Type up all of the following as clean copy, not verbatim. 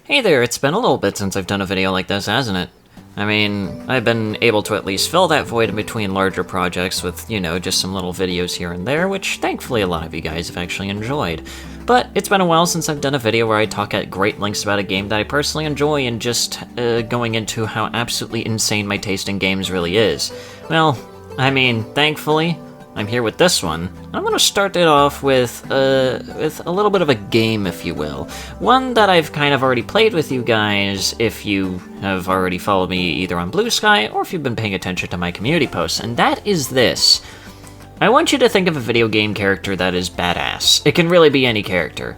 Hey there, it's been a little bit since I've done a video like this, hasn't it? I mean, I've been able to at least fill that void in between larger projects with, just some little videos here and there, which thankfully a lot of you guys have actually enjoyed. But it's been a while since I've done a video where I talk at great lengths about a game that I personally enjoy and just going into how absolutely insane my taste in games really is. Well, I mean, thankfully, I'm here with this one. I'm going to start it off with a little bit of a game, if you will. One that I've kind of already played with you guys if you have already followed me either on Blue Sky or if you've been paying attention to my community posts, and that is this. I want you to think of a video game character that is badass. It can really be any character.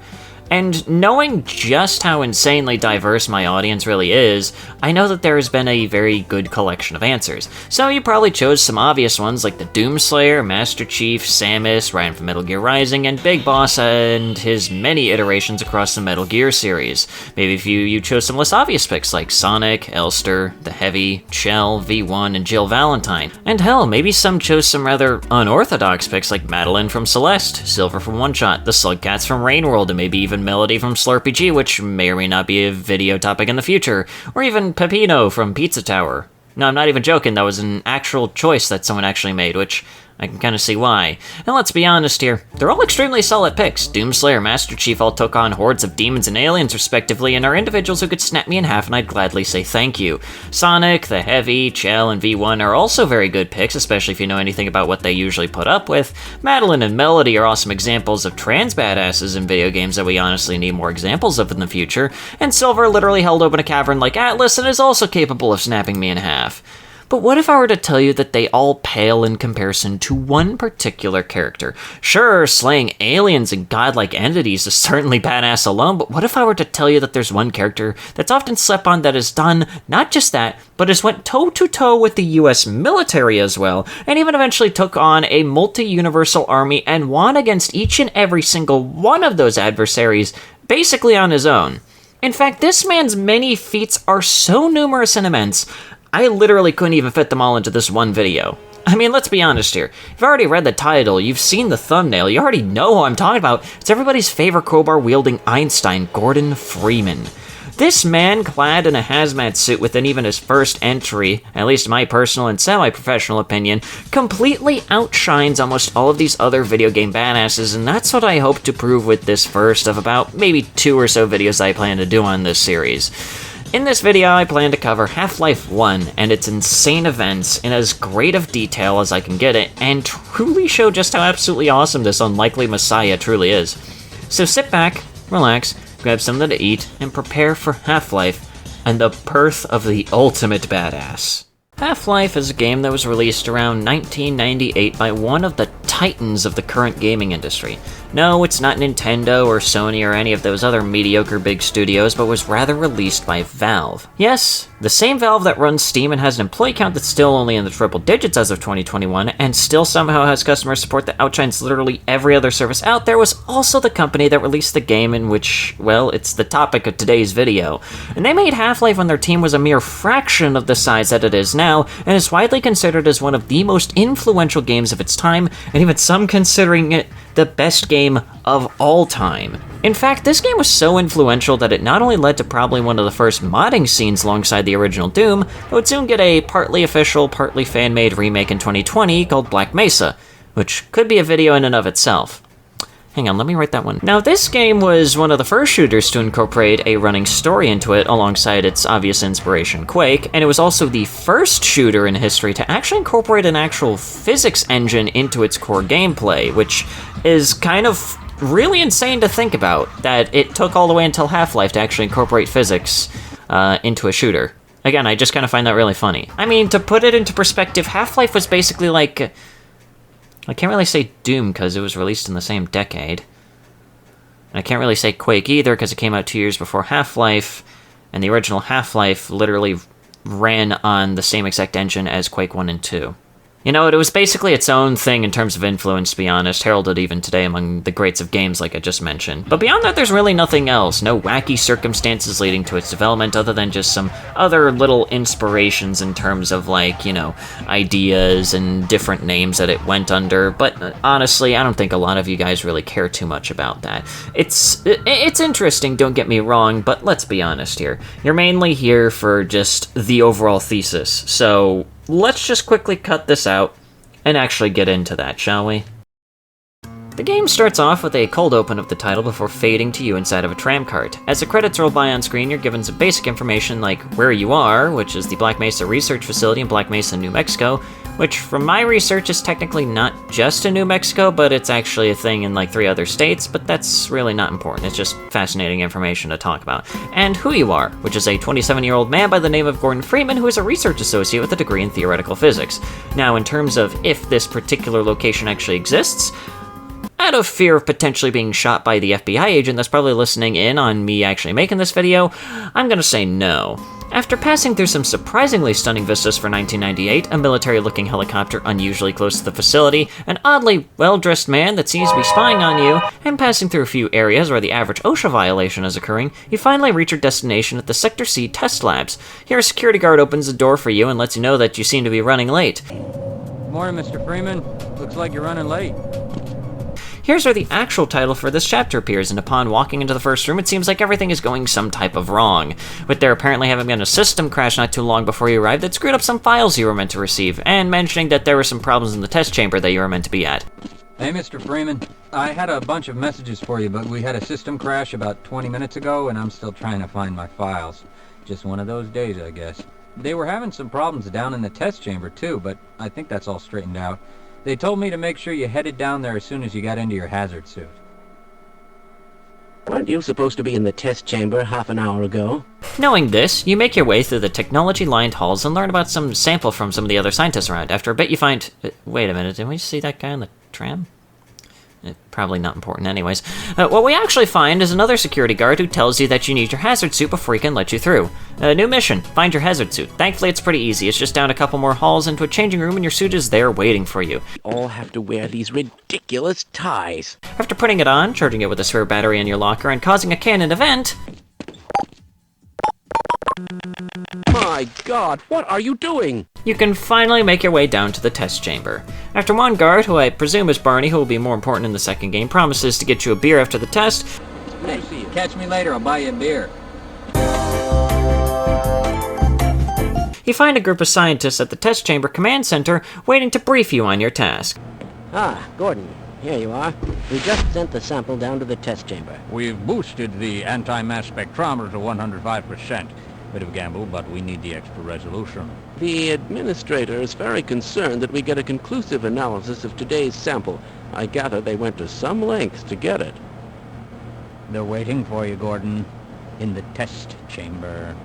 And knowing just how insanely diverse my audience really is, I know that there has been a very good collection of answers. So you probably chose some obvious ones like the Doomslayer, Master Chief, Samus, Ryan from Metal Gear Rising, and Big Boss and his many iterations across the Metal Gear series. Maybe if you chose some less obvious picks like Sonic, Elster, The Heavy, Chell, V1, and Jill Valentine. And hell, maybe some chose some rather unorthodox picks like Madeline from Celeste, Silver from One Shot, the Slugcats from Rainworld, and maybe even Melody from Slurpee G, which may or may not be a video topic in the future, or even Pepino from Pizza Tower. No, I'm not even joking, that was an actual choice that someone actually made, which I can kind of see why. And let's be honest here, they're all extremely solid picks. Doomslayer, Master Chief all took on hordes of demons and aliens respectively, and are individuals who could snap me in half and I'd gladly say thank you. Sonic, The Heavy, Chell, and V1 are also very good picks, especially if you know anything about what they usually put up with. Madeline and Melody are awesome examples of trans badasses in video games that we honestly need more examples of in the future. And Silver literally held open a cavern like Atlas and is also capable of snapping me in half. But what if I were to tell you that they all pale in comparison to one particular character? Sure, slaying aliens and godlike entities is certainly badass alone, but what if I were to tell you that there's one character that's often slept on that has done not just that, but has went toe-to-toe with the US military as well, and even eventually took on a multi-universal army and won against each and every single one of those adversaries, basically on his own. In fact, this man's many feats are so numerous and immense, I literally couldn't even fit them all into this one video. I mean, let's be honest here. You've already read the title, you've seen the thumbnail, you already know who I'm talking about. It's everybody's favorite crowbar-wielding Einstein, Gordon Freeman. This man, clad in a hazmat suit within even his first entry, at least in my personal and semi-professional opinion, completely outshines almost all of these other video game badasses, and that's what I hope to prove with this first of about maybe 2 or so videos I plan to do on this series. In this video, I plan to cover Half-Life 1 and its insane events in as great of detail as I can get it, and truly show just how absolutely awesome this unlikely messiah truly is. So sit back, relax, grab something to eat, and prepare for Half-Life and the birth of the ultimate badass. Half-Life is a game that was released around 1998 by one of the titans of the current gaming industry. No, it's not Nintendo or Sony or any of those other mediocre big studios, but was rather released by Valve. Yes, the same Valve that runs Steam and has an employee count that's still only in the triple digits as of 2021, and still somehow has customer support that outshines literally every other service out there, was also the company that released the game in which, well, it's the topic of today's video. And they made Half-Life when their team was a mere fraction of the size that it is now, and is widely considered as one of the most influential games of its time, and even some considering it the best game of all time. In fact, this game was so influential that it not only led to probably one of the first modding scenes alongside the original Doom, but would soon get a partly official, partly fan-made remake in 2020 called Black Mesa, which could be a video in and of itself. Hang on, let me write that one. Now, this game was one of the first shooters to incorporate a running story into it alongside its obvious inspiration, Quake, and it was also the first shooter in history to actually incorporate an actual physics engine into its core gameplay, which is kind of really insane to think about, that it took all the way until Half-Life to actually incorporate physics into a shooter. Again, I just kind of find that really funny. I mean, to put it into perspective, Half-Life was basically like... I can't really say Doom because it was released in the same decade. And I can't really say Quake either because it came out 2 years before Half-Life, and the original Half-Life literally ran on the same exact engine as Quake 1 and 2. You know, it was basically its own thing in terms of influence, to be honest, heralded even today among the greats of games like I just mentioned. But beyond that, there's really nothing else. No wacky circumstances leading to its development other than just some other little inspirations in terms of, like, you know, ideas and different names that it went under. But honestly, I don't think a lot of you guys really care too much about that. It's interesting, don't get me wrong, but let's be honest here. You're mainly here for just the overall thesis, so let's just quickly cut this out and actually get into that, shall we? The game starts off with a cold open of the title before fading to you inside of a tram cart. As the credits roll by on screen, you're given some basic information like where you are, which is the Black Mesa Research Facility in Black Mesa, New Mexico, which from my research is technically not just in New Mexico, but it's actually a thing in like 3 other states, but that's really not important. It's just fascinating information to talk about. And who you are, which is a 27-year-old man by the name of Gordon Freeman who is a research associate with a degree in theoretical physics. Now, in terms of if this particular location actually exists, out of fear of potentially being shot by the FBI agent that's probably listening in on me actually making this video, I'm gonna say no. After passing through some surprisingly stunning vistas for 1998, a military-looking helicopter unusually close to the facility, an oddly well-dressed man that seems to be spying on you, and passing through a few areas where the average OSHA violation is occurring, you finally reach your destination at the Sector C test labs. Here a security guard opens the door for you and lets you know that you seem to be running late. Morning, Mr. Freeman. Looks like you're running late. Here's where the actual title for this chapter appears, and upon walking into the first room, it seems like everything is going some type of wrong, with there apparently having been a system crash not too long before you arrived that screwed up some files you were meant to receive, and mentioning that there were some problems in the test chamber that you were meant to be at. Hey, Mr. Freeman. I had a bunch of messages for you, but we had a system crash about 20 minutes ago, and I'm still trying to find my files. Just one of those days, I guess. They were having some problems down in the test chamber, too, but I think that's all straightened out. They told me to make sure you headed down there as soon as you got into your hazard suit. Weren't you supposed to be in the test chamber half an hour ago? Knowing this, you make your way through the technology-lined halls and learn about some sample from some of the other scientists around. After a bit, you find... wait a minute, didn't we see that guy on the tram? Probably not important anyways. What we actually find is another security guard who tells you that you need your hazard suit before he can let you through. New mission, find your hazard suit. Thankfully it's pretty easy, it's just down a couple more halls into a changing room and your suit is there waiting for you. We all have to wear these ridiculous ties. After putting it on, charging it with a spare battery in your locker, and causing a canon event... My God, what are you doing? You can finally make your way down to the test chamber. After one guard, who I presume is Barney, who will be more important in the second game, promises to get you a beer after the test. Hey, catch me later, I'll buy you a beer. You find a group of scientists at the test chamber command center waiting to brief you on your task. Ah, Gordon, here you are. We just sent the sample down to the test chamber. We've boosted the anti-mass spectrometer to 105%. Bit of gamble, but we need the extra resolution. The administrator is very concerned that we get a conclusive analysis of today's sample. I gather they went to some lengths to get it. They're waiting for you, Gordon. In the test chamber.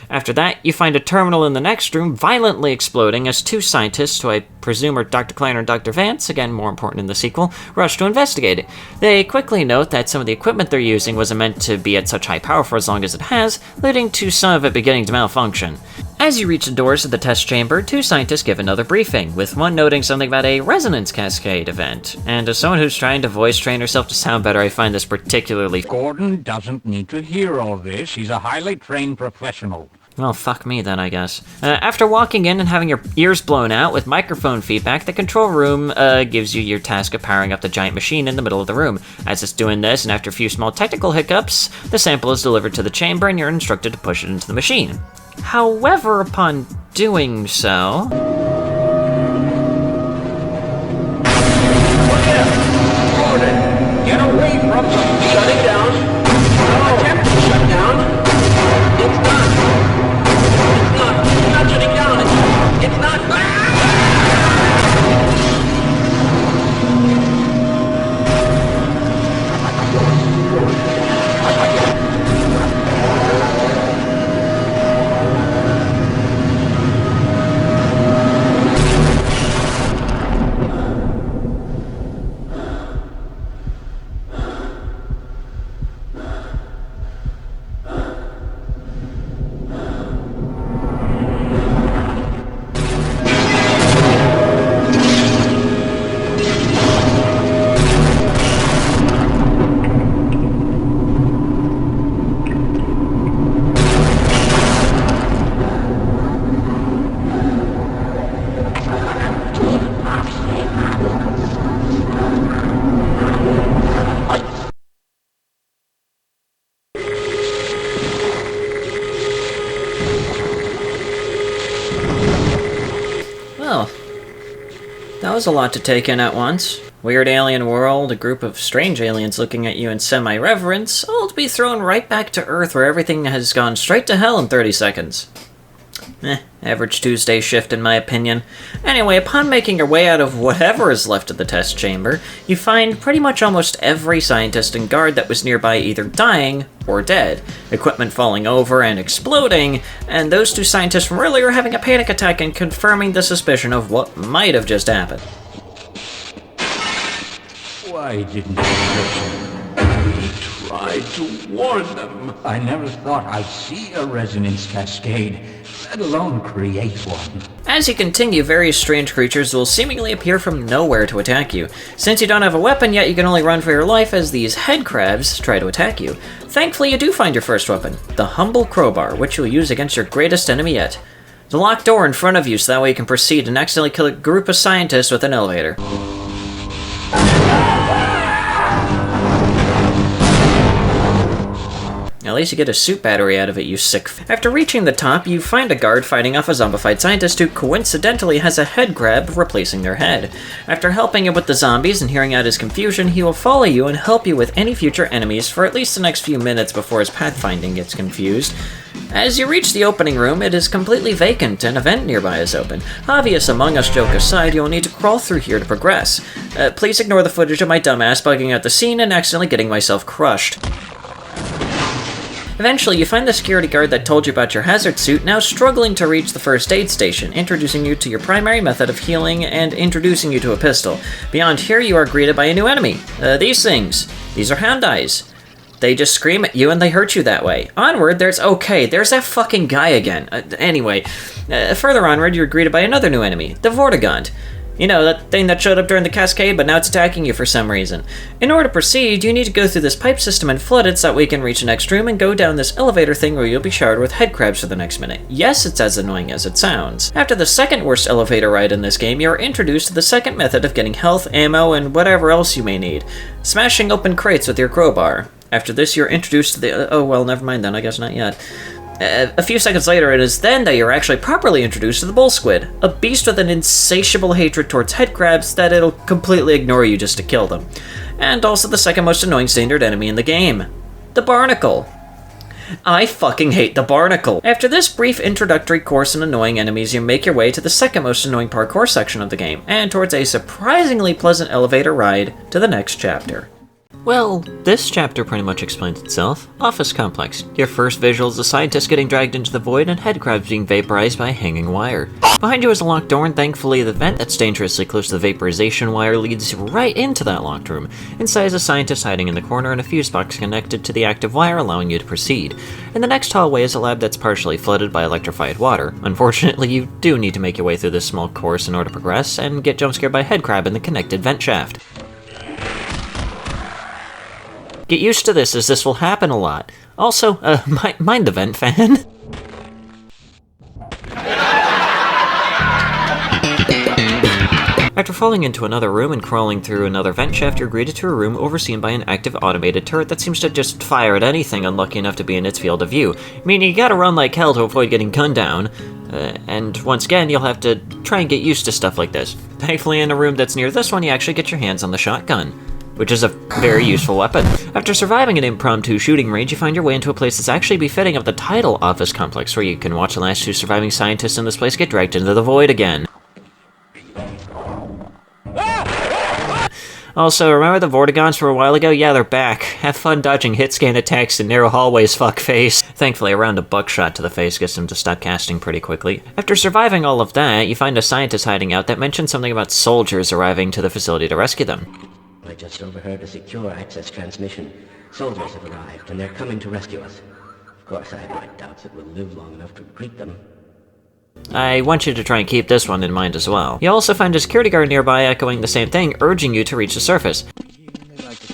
After that, you find a terminal in the next room violently exploding as 2 scientists, who I presume are Dr. Kleiner and Dr. Vance, again more important in the sequel, rush to investigate it. They quickly note that some of the equipment they're using wasn't meant to be at such high power for as long as it has, leading to some of it beginning to malfunction. As you reach the doors of the test chamber, 2 scientists give another briefing, with one noting something about a resonance cascade event. And as someone who's trying to voice train herself to sound better, I find this particularly... Gordon doesn't need to hear all this. He's a highly trained professional. Well, fuck me then, I guess. After walking in and having your ears blown out with microphone feedback, the control room gives you your task of powering up the giant machine in the middle of the room. As it's doing this, and after a few small technical hiccups, the sample is delivered to the chamber and you're instructed to push it into the machine. However, upon doing so... Gordon, get away from them! Shut it down! Attempt to shut down! It's not! It's not shutting down! It's not! That was a lot to take in at once. Weird alien world, a group of strange aliens looking at you in semi-reverence, all to be thrown right back to Earth where everything has gone straight to hell in 30 seconds. Average Tuesday shift in my opinion. Anyway, upon making your way out of whatever is left of the test chamber, you find pretty much almost every scientist and guard that was nearby either dying or dead, equipment falling over and exploding, and those two scientists from earlier having a panic attack and confirming the suspicion of what might have just happened. Why didn't you listen? We tried to warn them. I never thought I'd see a resonance cascade, let alone create one. As you continue, various strange creatures will seemingly appear from nowhere to attack you. Since you don't have a weapon yet, you can only run for your life as these head crabs try to attack you. Thankfully, you do find your first weapon, the humble crowbar, which you'll use against your greatest enemy yet. The locked door in front of you so that way you can proceed and accidentally kill a group of scientists with an elevator. At least you get a suit battery out of it, you sick After reaching the top, you find a guard fighting off a zombified scientist who coincidentally has a head grab replacing their head. After helping him with the zombies and hearing out his confusion, he will follow you and help you with any future enemies for at least the next few minutes before his pathfinding gets confused. As you reach the opening room, it is completely vacant and a vent nearby is open. Obvious Among Us joke aside, you'll need to crawl through here to progress. Please ignore the footage of my dumbass bugging out the scene and accidentally getting myself crushed. Eventually, you find the security guard that told you about your hazard suit now struggling to reach the first aid station, introducing you to your primary method of healing and introducing you to a pistol. Beyond here, you are greeted by a new enemy. These things. These are hound eyes. They just scream at you and they hurt you that way. Onward, there's that fucking guy again. Further onward, you're greeted by another new enemy, the Vortigaunt. You know, that thing that showed up during the cascade, but now it's attacking you for some reason. In order to proceed, you need to go through this pipe system and flood it so that we can reach the next room and go down this elevator thing where you'll be showered with head crabs for the next minute. Yes, it's as annoying as it sounds. After the second worst elevator ride in this game, you are introduced to the second method of getting health, ammo, and whatever else you may need. Smashing open crates with your crowbar. After this, you're introduced to the... oh, well, never mind then, I guess not yet. A few seconds later, it is then that you're actually properly introduced to the bull squid, a beast with an insatiable hatred towards head crabs that it'll completely ignore you just to kill them. And also the second most annoying standard enemy in the game, the barnacle. I fucking hate the barnacle. After this brief introductory course in annoying enemies, you make your way to the second most annoying parkour section of the game, and towards a surprisingly pleasant elevator ride to the next chapter. Well, this chapter pretty much explains itself. Office complex. Your first visual is the scientist getting dragged into the void and head crabs being vaporized by a hanging wire. Behind you is a locked door, and thankfully the vent that's dangerously close to the vaporization wire leads right into that locked room. Inside is a scientist hiding in the corner and a fuse box connected to the active wire allowing you to proceed. In the next hallway is a lab that's partially flooded by electrified water. Unfortunately, you do need to make your way through this small course in order to progress and get jump scared by a head crab in the connected vent shaft. Get used to this, as this will happen a lot. Also, mind the vent fan. After falling into another room and crawling through another vent shaft, you're greeted to a room overseen by an active automated turret that seems to just fire at anything unlucky enough to be in its field of view. Meaning you gotta run like hell to avoid getting gunned down. And once again, you'll have to try and get used to stuff like this. Thankfully, in a room that's near this one, you actually get your hands on the shotgun, which is a very useful weapon. After surviving an impromptu shooting range, you find your way into a place that's actually befitting of the title Office Complex, where you can watch the last two surviving scientists in this place get dragged into the void again. Also, remember the Vortigaunts from a while ago? Yeah, they're back. Have fun dodging hit-scan attacks in narrow hallways, fuckface. Thankfully, a round of buckshot to the face gets them to stop casting pretty quickly. After surviving all of that, you find a scientist hiding out that mentions something about soldiers arriving to the facility to rescue them. I just overheard a secure access transmission. Soldiers have arrived, and they're coming to rescue us. Of course, I have my doubts that we'll live long enough to greet them. I want you to try and keep this one in mind as well. You also find a security guard nearby echoing the same thing, urging you to reach the surface.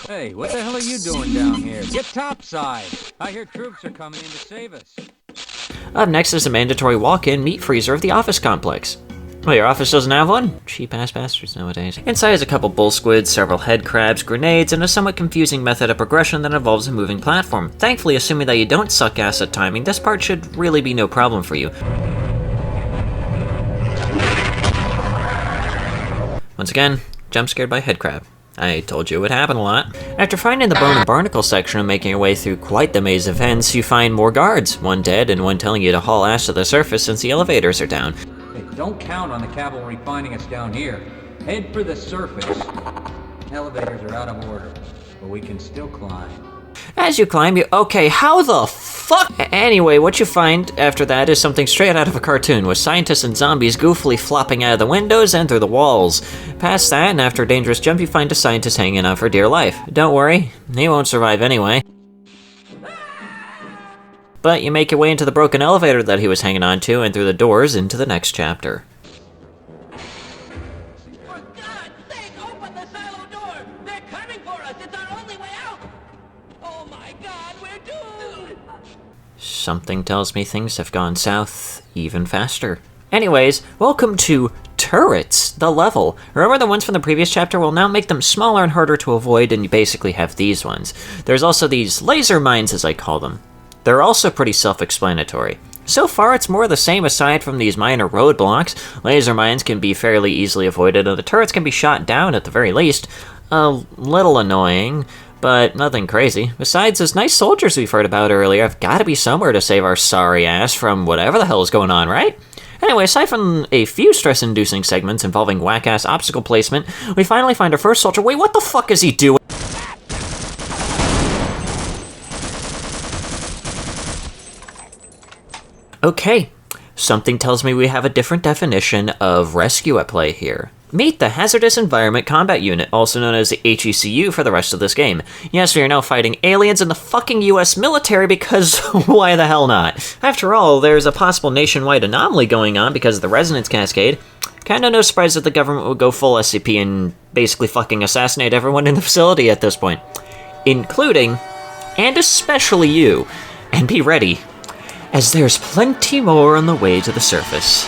Hey, what the hell are you doing down here? Get topside! I hear troops are coming in to save us. Up next is the mandatory walk-in meat freezer of the office complex. Well, your office doesn't have one? Cheap-ass bastards nowadays. Inside is a couple bull squids, several head crabs, grenades, and a somewhat confusing method of progression that involves a moving platform. Thankfully, assuming that you don't suck ass at timing, this part should really be no problem for you. Once again, jump scared by headcrab. I told you it would happen a lot. After finding the bone and barnacle section and making your way through quite the maze of vents, you find more guards, one dead and one telling you to haul ass to the surface since the elevators are down. Hey, don't count on the cavalry finding us down here. Head for the surface. Elevators are out of order, but we can still climb. As you climb, okay, how the fuck? Anyway, what you find after that is something straight out of a cartoon, with scientists and zombies goofily flopping out of the windows and through the walls. Past that, and after a dangerous jump, you find a scientist hanging on for dear life. Don't worry, he won't survive anyway. But you make your way into the broken elevator that he was hanging on to, and through the doors into the next chapter. For God's sake, open the silo door! They're coming for us! It's our only way out! Oh my God, we're doomed! Something tells me things have gone south even faster. Anyways, welcome to Turrets, the level. Remember the ones from the previous chapter? We'll now make them smaller and harder to avoid, and you basically have these ones. There's also these laser mines, as I call them. They're also pretty self-explanatory. So far, it's more the same aside from these minor roadblocks. Laser mines can be fairly easily avoided, and the turrets can be shot down at the very least. A little annoying, but nothing crazy. Besides, those nice soldiers we've heard about earlier have got to be somewhere to save our sorry ass from whatever the hell is going on, right? Anyway, aside from a few stress-inducing segments involving whack-ass obstacle placement, we finally find our first soldier. Wait, what the fuck is he doing? Okay, something tells me we have a different definition of rescue at play here. Meet the Hazardous Environment Combat Unit, also known as the HECU for the rest of this game. Yes, we are now fighting aliens in the fucking US military because why the hell not? After all, there's a possible nationwide anomaly going on because of the resonance cascade. Kinda no surprise that the government would go full SCP and basically fucking assassinate everyone in the facility at this point. Including, and especially you. And be ready, as there's plenty more on the way to the surface.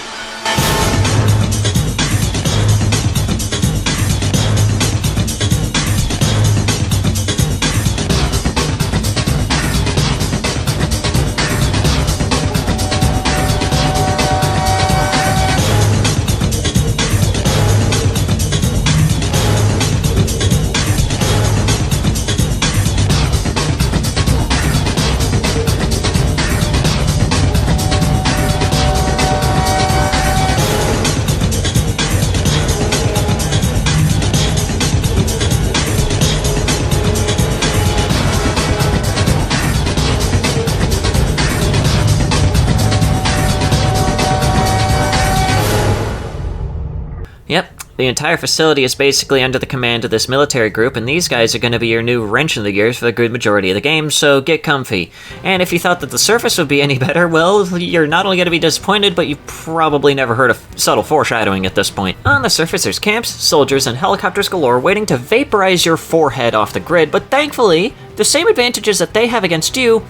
Yep, the entire facility is basically under the command of this military group, and these guys are going to be your new wrench in the gears for the good majority of the game, so get comfy. And if you thought that the surface would be any better, well, you're not only going to be disappointed, but you've probably never heard of subtle foreshadowing at this point. On the surface, there's camps, soldiers, and helicopters galore waiting to vaporize your forehead off the grid, but thankfully, the same advantages that they have against you,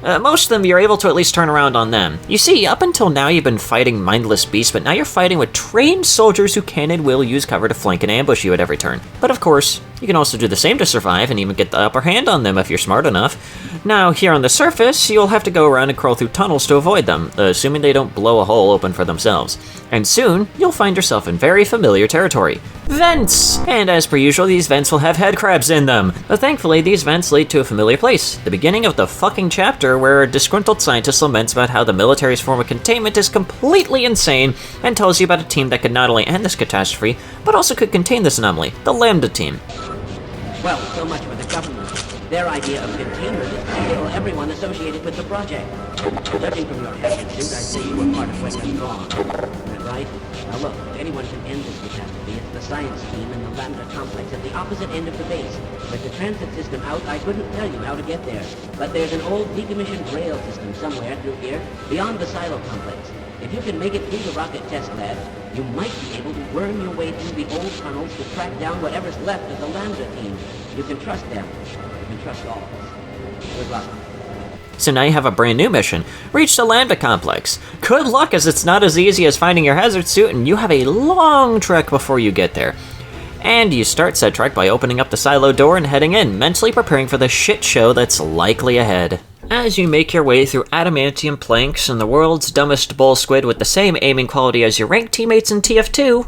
most of them you're able to at least turn around on them. You see, up until now you've been fighting mindless beasts, but now you're fighting with trained soldiers who can and will use cover to flank and ambush you at every turn. But of course, you can also do the same to survive and even get the upper hand on them if you're smart enough. Now, here on the surface, you'll have to go around and crawl through tunnels to avoid them, assuming they don't blow a hole open for themselves. And soon, you'll find yourself in very familiar territory. Vents! And as per usual, these vents will have head crabs in them. But thankfully, these vents lead to a familiar place, the beginning of the fucking chapter where a disgruntled scientist laments about how the military's form of containment is completely insane and tells you about a team that could not only end this catastrophe, but also could contain this anomaly, the Lambda team. Well, so much for the government. Their idea of containment is to kill everyone associated with the project. Judging from your hat and suit, I'd say you were part of what went wrong. Is that right? Now look, if anyone can end this catastrophe, it's the science team in the Lambda complex at the opposite end of the base. With the transit system out, I couldn't tell you how to get there. But there's an old decommissioned rail system somewhere through here, beyond the silo complex. If you can make it through the rocket test lab, you might be able to worm your way through the old tunnels to track down whatever's left of the Lambda team. You can trust them. You can trust all of us. Good luck. So now you have a brand new mission. Reach the Lambda complex. Good luck, as it's not as easy as finding your hazard suit, and you have a long trek before you get there. And you start said trek by opening up the silo door and heading in, mentally preparing for the shit show that's likely ahead. As you make your way through adamantium planks and the world's dumbest bull squid with the same aiming quality as your ranked teammates in TF2,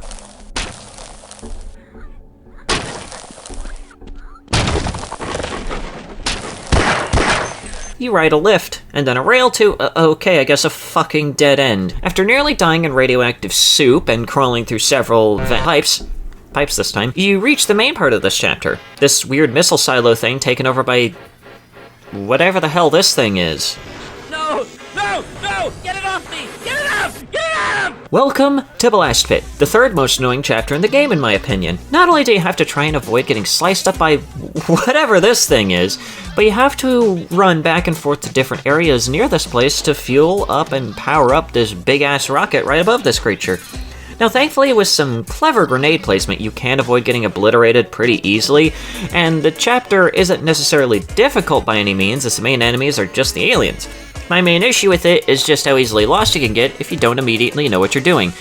you ride a lift, and then a rail to, okay, I guess a fucking dead end. After nearly dying in radioactive soup and crawling through several pipes this time, you reach the main part of this chapter. This weird missile silo thing taken over by whatever the hell this thing is. No! No! No! Get it off me! Get it off! Get it off! Welcome to Blast Pit, the third most annoying chapter in the game in my opinion. Not only do you have to try and avoid getting sliced up by whatever this thing is, but you have to run back and forth to different areas near this place to fuel up and power up this big-ass rocket right above this creature. Now thankfully with some clever grenade placement you can avoid getting obliterated pretty easily, and the chapter isn't necessarily difficult by any means as the main enemies are just the aliens. My main issue with it is just how easily lost you can get if you don't immediately know what you're doing.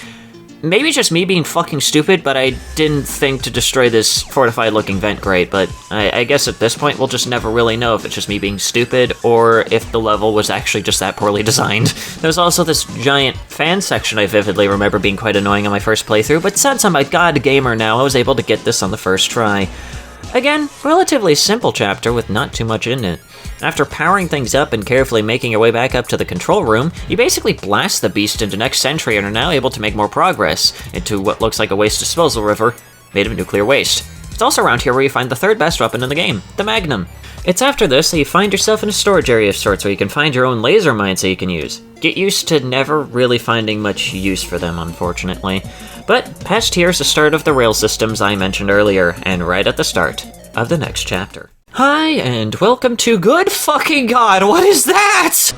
Maybe it's just me being fucking stupid, but I didn't think to destroy this fortified looking vent grate, but I guess at this point we'll just never really know if it's just me being stupid or if the level was actually just that poorly designed. There's also this giant fan section I vividly remember being quite annoying on my first playthrough, but since I'm a god gamer now, I was able to get this on the first try. Again, relatively simple chapter with not too much in it. After powering things up and carefully making your way back up to the control room, you basically blast the beast into next century and are now able to make more progress into what looks like a waste disposal river made of nuclear waste. It's also around here where you find the third best weapon in the game, the Magnum. It's after this that you find yourself in a storage area of sorts where you can find your own laser mines that you can use. Get used to never really finding much use for them, unfortunately. But past here is the start of the rail systems I mentioned earlier, and right at the start of the next chapter. Hi, and welcome to good fucking god, what is that?!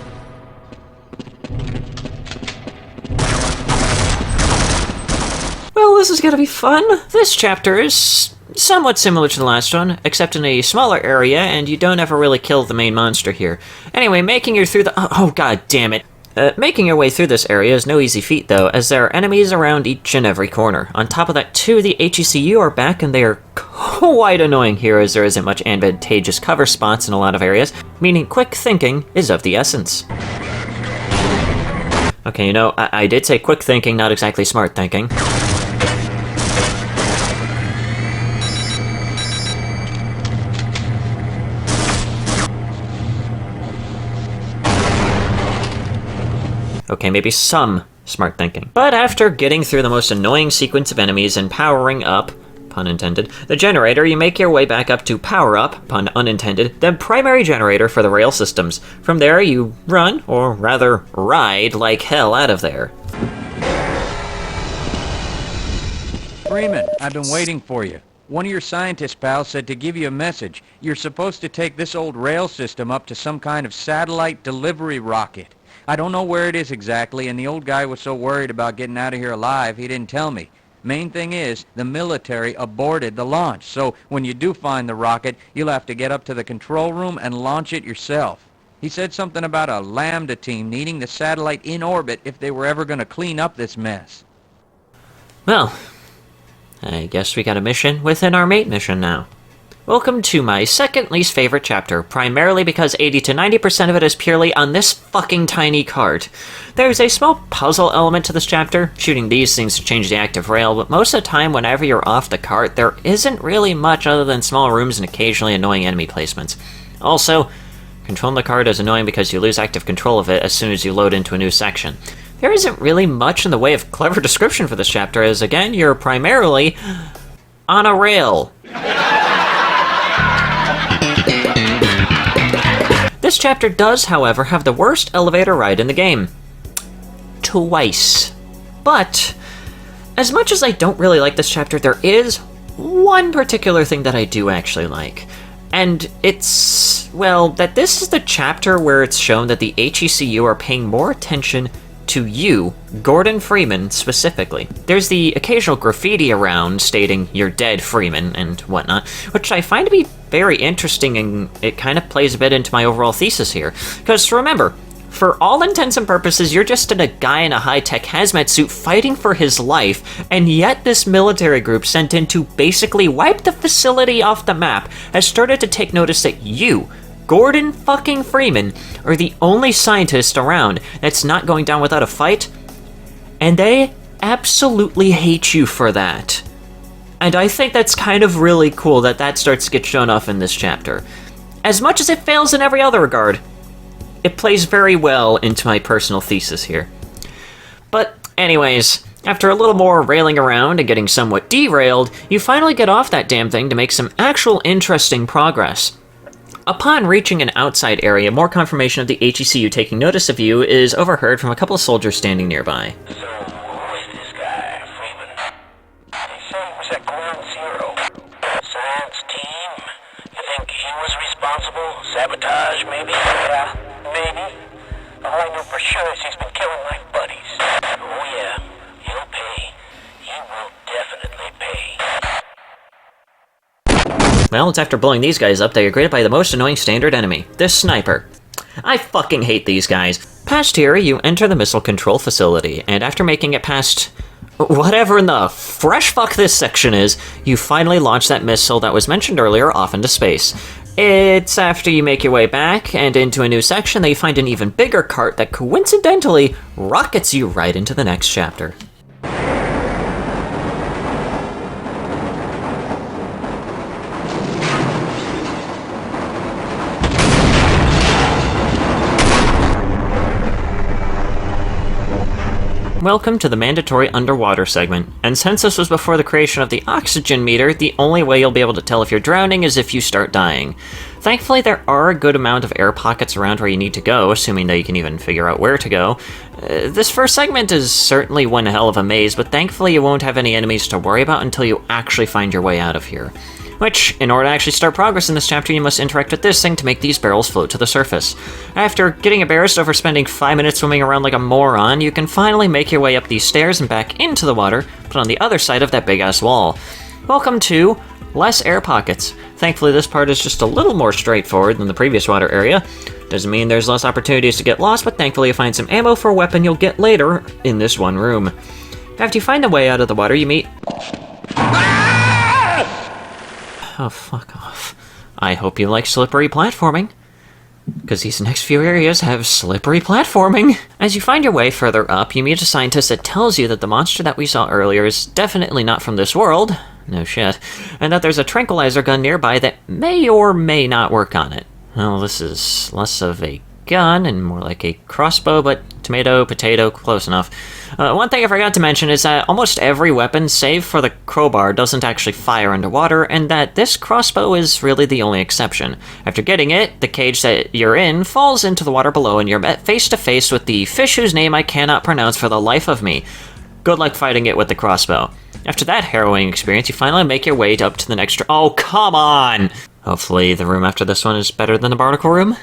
Well, this is gonna be fun. This chapter is somewhat similar to the last one, except in a smaller area, and you don't ever really kill the main monster here. Anyway, making your through the- oh god damn it. Making your way through this area is no easy feat though, as there are enemies around each and every corner. On top of that too, the HECU are back and they are quite annoying here as there isn't much advantageous cover spots in a lot of areas, meaning quick thinking is of the essence. Okay, you know, I did say quick thinking, not exactly smart thinking. Okay, maybe some smart thinking. But after getting through the most annoying sequence of enemies and powering up, pun intended, the generator, you make your way back up to power up, pun unintended, the primary generator for the rail systems. From there, you run, or rather ride, like hell out of there. Freeman, I've been waiting for you. One of your scientist pals said to give you a message. You're supposed to take this old rail system up to some kind of satellite delivery rocket. I don't know where it is exactly, and the old guy was so worried about getting out of here alive, he didn't tell me. Main thing is, the military aborted the launch, so when you do find the rocket, you'll have to get up to the control room and launch it yourself. He said something about a Lambda team needing the satellite in orbit if they were ever going to clean up this mess. Well, I guess we got a mission within our main mission now. Welcome to my second least favorite chapter, primarily because 80 to 90% of it is purely on this fucking tiny cart. There's a small puzzle element to this chapter, shooting these things to change the active rail, but most of the time whenever you're off the cart, there isn't really much other than small rooms and occasionally annoying enemy placements. Also, controlling the cart is annoying because you lose active control of it as soon as you load into a new section. There isn't really much in the way of clever description for this chapter, as again, you're primarily on a rail. This chapter does, however, have the worst elevator ride in the game. Twice. But, as much as I don't really like this chapter, there is one particular thing that I do actually like. And it's, well, that this is the chapter where it's shown that the HECU are paying more attention to you, Gordon Freeman, specifically. There's the occasional graffiti around stating, "You're dead, Freeman," and whatnot, which I find to be very interesting, and it kind of plays a bit into my overall thesis here. Because remember, for all intents and purposes, you're just a guy in a high-tech hazmat suit fighting for his life, and yet this military group sent in to basically wipe the facility off the map has started to take notice that you, Gordon fucking Freeman, are the only scientist around that's not going down without a fight, and they absolutely hate you for that. And I think that's kind of really cool that that starts to get shown off in this chapter. As much as it fails in every other regard, it plays very well into my personal thesis here. But anyways, after a little more railing around and getting somewhat derailed, you finally get off that damn thing to make some actual interesting progress. Upon reaching an outside area, more confirmation of the HECU taking notice of you is overheard from a couple of soldiers standing nearby. So, who is this guy, Freeman? They say he was at Ground Zero. Science team? You think he was responsible? Sabotage, maybe? Yeah, maybe. All I know for sure is he's been killing my buddies. Oh yeah, he'll pay. He will definitely pay. Well, it's after blowing these guys up that you're greeted by the most annoying standard enemy, this sniper. I fucking hate these guys. Past here, you enter the missile control facility, and after making it past whatever in the fresh fuck this section is, you finally launch that missile that was mentioned earlier off into space. It's after you make your way back and into a new section that you find an even bigger cart that coincidentally rockets you right into the next chapter. Welcome to the mandatory underwater segment, and since this was before the creation of the oxygen meter, the only way you'll be able to tell if you're drowning is if you start dying. Thankfully, there are a good amount of air pockets around where you need to go, assuming that you can even figure out where to go. This first segment is certainly one hell of a maze, but thankfully you won't have any enemies to worry about until you actually find your way out of here. Which, in order to actually start progress in this chapter, you must interact with this thing to make these barrels float to the surface. After getting embarrassed over spending 5 minutes swimming around like a moron, you can finally make your way up these stairs and back into the water, but on the other side of that big-ass wall. Welcome to less air pockets. Thankfully, this part is just a little more straightforward than the previous water area. Doesn't mean there's less opportunities to get lost, but thankfully you find some ammo for a weapon you'll get later in this one room. After you find the way out of the water, you meet... Oh, fuck off. I hope you like slippery platforming, because these next few areas have slippery platforming. As you find your way further up, you meet a scientist that tells you that the monster that we saw earlier is definitely not from this world, no shit, and that there's a tranquilizer gun nearby that may or may not work on it. Well, this is less of a gun and more like a crossbow, but tomato, potato, close enough. One thing I forgot to mention is that almost every weapon, save for the crowbar, doesn't actually fire underwater, and that this crossbow is really the only exception. After getting it, the cage that you're in falls into the water below, and you're met face to face with the fish whose name I cannot pronounce for the life of me. Good luck fighting it with the crossbow. After that harrowing experience, you finally make your way up to the next... Oh, come on! Hopefully the room after this one is better than the barnacle room.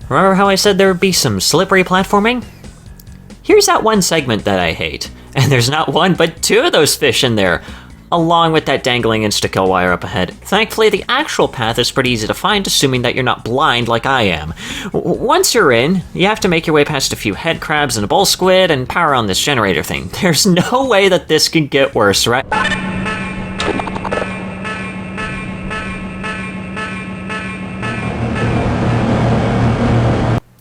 Remember how I said there would be some slippery platforming? Here's that one segment that I hate, and there's not one but two of those fish in there, along with that dangling insta-kill wire up ahead. Thankfully, the actual path is pretty easy to find, assuming that you're not blind like I am. Once you're in, you have to make your way past a few head crabs and a bull squid and power on this generator thing. There's no way that this can get worse, right?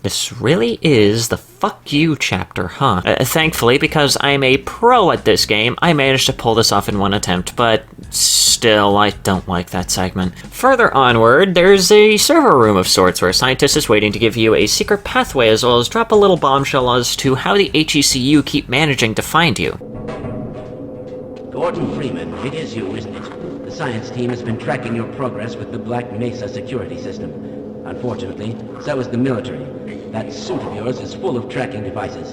This really is the fuck you chapter, huh? Thankfully, because I'm a pro at this game, I managed to pull this off in one attempt, but still, I don't like that segment. Further onward, there's a server room of sorts where a scientist is waiting to give you a secret pathway as well as drop a little bombshell as to how the HECU keep managing to find you. Gordon Freeman, it is you, isn't it? The science team has been tracking your progress with the Black Mesa security system. Unfortunately, so is the military. That suit of yours is full of tracking devices.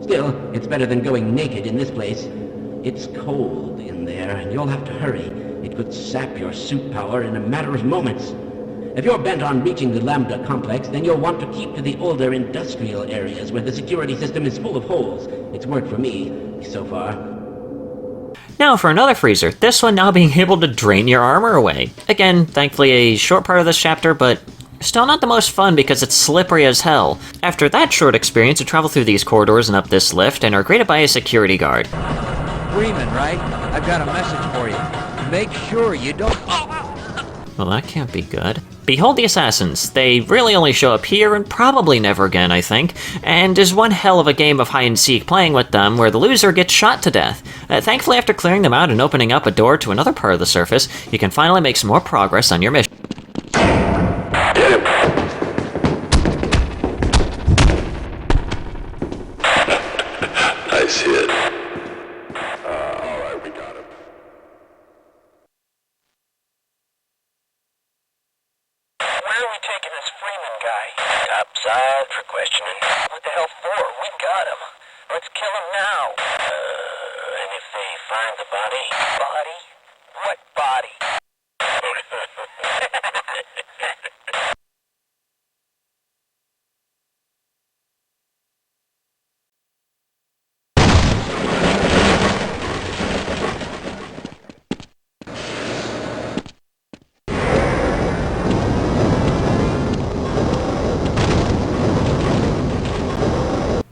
Still, it's better than going naked in this place. It's cold in there, and you'll have to hurry. It could sap your suit power in a matter of moments. If you're bent on reaching the Lambda complex, then you'll want to keep to the older industrial areas where the security system is full of holes. It's worked for me, so far. Now for another freezer, this one now being able to drain your armor away. Again, thankfully a short part of this chapter, but still not the most fun because it's slippery as hell. After that short experience, you travel through these corridors and up this lift and are greeted by a security guard. Freeman, right? I've got a message for you. Make sure you don't... Well, that can't be good. Behold the assassins. They really only show up here and probably never again, I think, and is one hell of a game of hide-and-seek playing with them where the loser gets shot to death. Thankfully, after clearing them out and opening up a door to another part of the surface, you can finally make some more progress on your mission. guy? Topside for questioning. What the hell for? We got him. Let's kill him now. And if they find the body? Body? What body?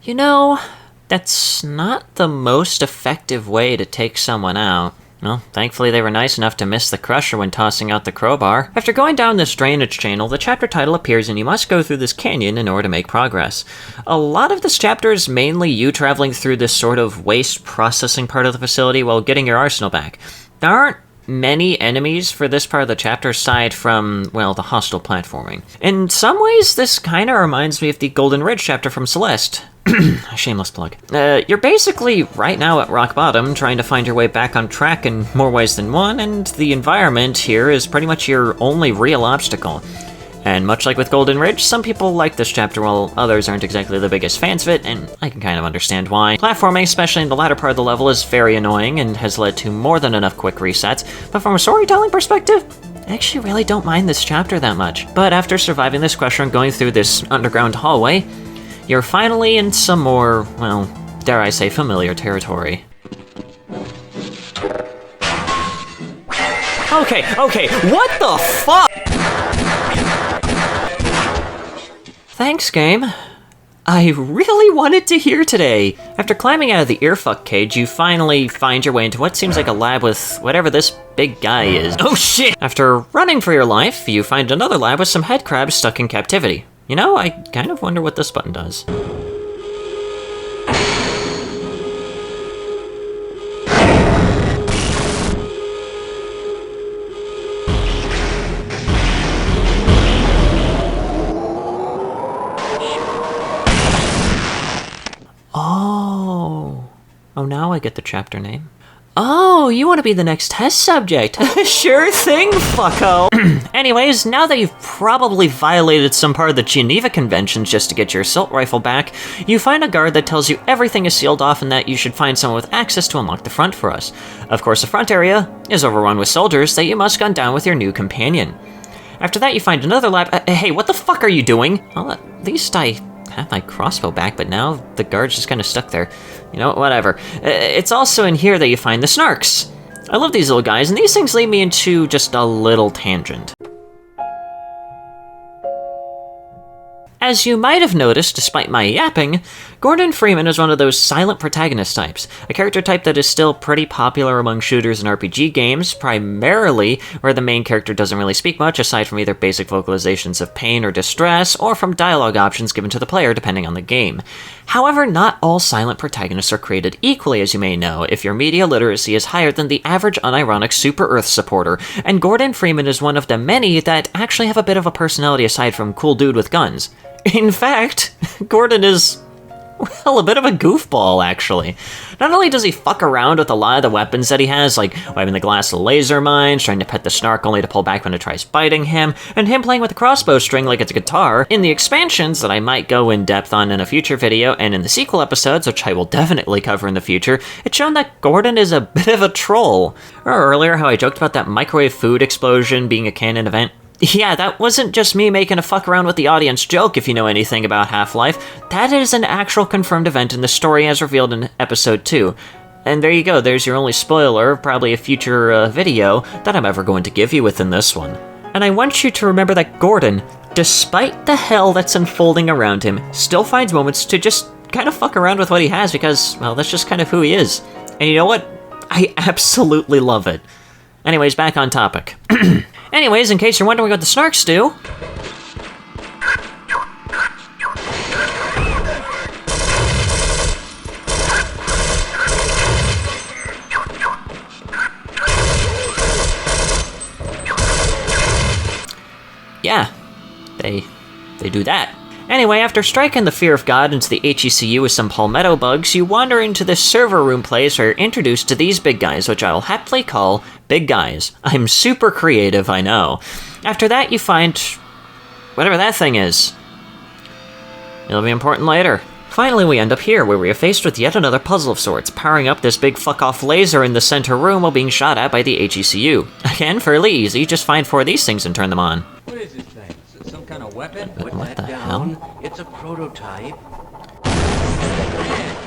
You know, that's not the most effective way to take someone out. Well, thankfully they were nice enough to miss the crusher when tossing out the crowbar. After going down this drainage channel, the chapter title appears and you must go through this canyon in order to make progress. A lot of this chapter is mainly you traveling through this sort of waste processing part of the facility while getting your arsenal back. There aren't many enemies for this part of the chapter aside from, well, the hostile platforming. In some ways, this kinda reminds me of the Golden Ridge chapter from Celeste. A shameless plug. You're basically right now at rock bottom, trying to find your way back on track in more ways than one, and the environment here is pretty much your only real obstacle. And much like with Golden Ridge, some people like this chapter while others aren't exactly the biggest fans of it, and I can kind of understand why. Platforming, especially in the latter part of the level, is very annoying and has led to more than enough quick resets, but from a storytelling perspective, I actually really don't mind this chapter that much. But after surviving this crusher and going through this underground hallway, you're finally in some more, well, dare I say, familiar territory. Okay, what the fuck? Thanks, game. I really wanted to hear today. After climbing out of the earfuck cage, you finally find your way into what seems like a lab with whatever this big guy is. Oh shit! After running for your life, you find another lab with some head crabs stuck in captivity. You know, I kind of wonder what this button does. Oh, now I get the chapter name. Oh, you want to be the next test subject? Sure thing, fucko! Anyways, now that you've probably violated some part of the Geneva Conventions just to get your assault rifle back, you find a guard that tells you everything is sealed off and that you should find someone with access to unlock the front for us. Of course, the front area is overrun with soldiers that you must gun down with your new companion. After that, you find another lab. Hey, what the fuck are you doing? Well, at least I have my crossbow back, but now the guard's just kind of stuck there. You know, whatever. It's also in here that you find the snarks. I love these little guys, and these things lead me into just a little tangent. As you might have noticed, despite my yapping, Gordon Freeman is one of those silent protagonist types, a character type that is still pretty popular among shooters and RPG games, primarily where the main character doesn't really speak much aside from either basic vocalizations of pain or distress, or from dialogue options given to the player depending on the game. However, not all silent protagonists are created equally, as you may know, if your media literacy is higher than the average unironic Super-Earth supporter, and Gordon Freeman is one of the many that actually have a bit of a personality aside from cool dude with guns. In fact, Gordon is, well, a bit of a goofball, actually. Not only does he fuck around with a lot of the weapons that he has, like wiping the glass of laser mines, trying to pet the snark only to pull back when it tries biting him, and him playing with the crossbow string like it's a guitar, in the expansions that I might go in depth on in a future video, and in the sequel episodes, which I will definitely cover in the future, it's shown that Gordon is a bit of a troll. Remember earlier how I joked about that microwave food explosion being a canon event? Yeah, that wasn't just me making a fuck around with the audience joke if you know anything about Half-Life. That is an actual confirmed event in the story as revealed in episode 2. And there you go, there's your only spoiler, probably a future video, that I'm ever going to give you within this one. And I want you to remember that Gordon, despite the hell that's unfolding around him, still finds moments to just kind of fuck around with what he has because, well, that's just kind of who he is. And you know what? I absolutely love it. Anyways, back on topic. Anyways, in case you're wondering what the snarks do... yeah, they do that. Anyway, after striking the fear of God into the HECU with some palmetto bugs, you wander into this server room place where you're introduced to these big guys, which I'll happily call big guys. I'm super creative, I know. After that, you find whatever that thing is. It'll be important later. Finally, we end up here, where we are faced with yet another puzzle of sorts, powering up this big fuck-off laser in the center room while being shot at by the HECU. Again, fairly easy, just find 4 of these things and turn them on. What is this thing? Is it some kind of weapon? But what the hell? It's a prototype.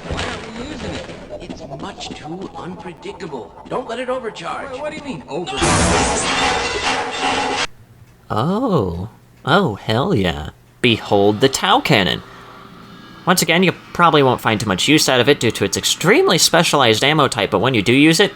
Why aren't we using it? It's much too unpredictable. Don't let it overcharge. What do you mean, over? Oh. Oh, hell yeah. Behold the Tau Cannon. Once again, you probably won't find too much use out of it due to its extremely specialized ammo type, but when you do use it,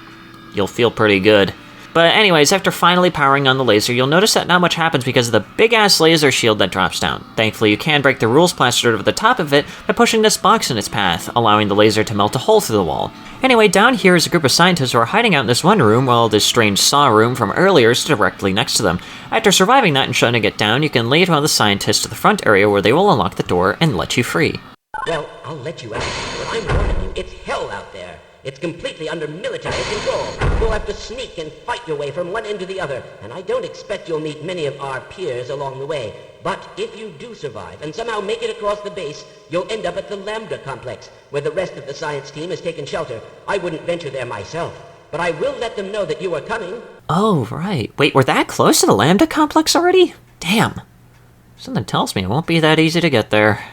you'll feel pretty good. But anyways, after finally powering on the laser, you'll notice that not much happens because of the big-ass laser shield that drops down. Thankfully, you can break the rules plastered over the top of it by pushing this box in its path, allowing the laser to melt a hole through the wall. Anyway, down here is a group of scientists who are hiding out in this one room while this strange saw room from earlier is directly next to them. After surviving that and shutting it down, you can lead one of the scientists to the front area where they will unlock the door and let you free. Well, I'll let you out, but I'm warning you, it's hell out there. It's completely under military control. You'll have to sneak and fight your way from one end to the other, and I don't expect you'll meet many of our peers along the way. But if you do survive and somehow make it across the base, you'll end up at the Lambda complex, where the rest of the science team has taken shelter. I wouldn't venture there myself, but I will let them know that you are coming. Oh, right. Wait, we're that close to the Lambda complex already? Damn. Something tells me it won't be that easy to get there.